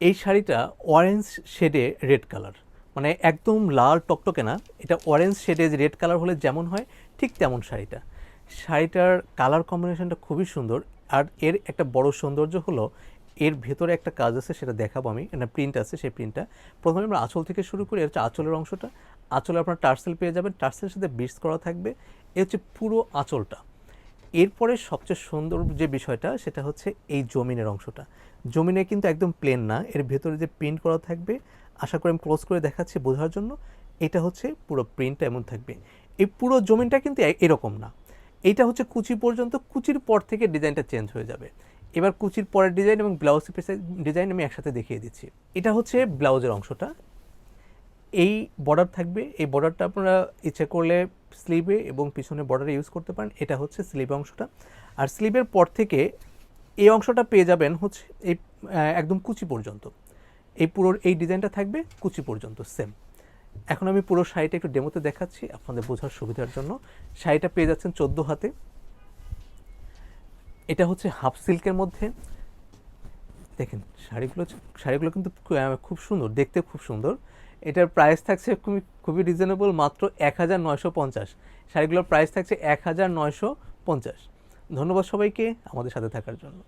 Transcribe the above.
এই শাড়িটা orange শেডে red colour, মানে একদম লাল টকটকে না, এটা অরেঞ্জ শেডে রেড কালার হলে যেমন হয় ঠিক তেমন শাড়িটার কালার কম্বিনেশনটা খুবই সুন্দর। আর এর একটা বড় সৌন্দর্য হলো এর ভেতরে একটা কাজ আছে, সেটা দেখাবো আমি। একটা প্রিন্ট আছে, সেই প্রিন্টটা প্রথমে আমরা আঁচল থেকে শুরু করি। এর হচ্ছে আঁচলের অংশটা, আঁচলে আপনার টার্সেল পেয়ে যাবেন, টার্সেলের সাথে বিটস করা থাকবে। এ হচ্ছে পুরো আঁচলটা। এরপরে সবচেয়ে সুন্দর যে বিষয়টা সেটা হচ্ছে এই জমিনের অংশটা। জমিনে কিন্তু একদম প্লেন না, এর ভেতরে যে প্রিন্ট করা থাকবে, আশা করি আমি ক্লোজ করে দেখাচ্ছি বোঝার জন্য। এটা হচ্ছে পুরো প্রিন্টটা এমন থাকবে। এই পুরো জমিনটা কিন্তু এরকম না, এইটা হচ্ছে কুচি পর্যন্ত, কুচির পর থেকে ডিজাইনটা চেঞ্জ হয়ে যাবে। এবার কুচির পরের ডিজাইন এবং ব্লাউজ পিসের ডিজাইন আমি একসাথে দেখিয়ে দিচ্ছি। এটা হচ্ছে ব্লাউজের অংশটা, এই বর্ডার থাকবে। এই বর্ডারটা আপনারা ইচ্ছে করলে স্লিভে এবং পিছনে বর্ডারে ইউজ করতে পারেন। এটা হচ্ছে স্লিভ অংশটা। আর স্লিভের পর থেকে এই অংশটা পেয়ে যাবেন হচ্ছে এই একদম কুচি পর্যন্ত। এই পুরো এই ডিজাইনটা থাকবে কুচি পর্যন্ত সেম। এখন আমি পুরো শাড়িটা একটু ডেমোতে দেখাচ্ছি আপনাদের বোঝার সুবিধার জন্য। শাড়িটা পেয়ে যাচ্ছেন 14 হাতে। এটা হচ্ছে হাফ সিল্কের মধ্যে। দেখেন শাড়িগুলো কিন্তু খুব সুন্দর, দেখতে খুব সুন্দর। এটার প্রাইস থাকছে খুবই খুবই রিজনেবল, মাত্র 1950। শাড়িগুলোর প্রাইস থাকছে 1950। ধন্যবাদ সবাইকে আমাদের সাথে থাকার জন্য।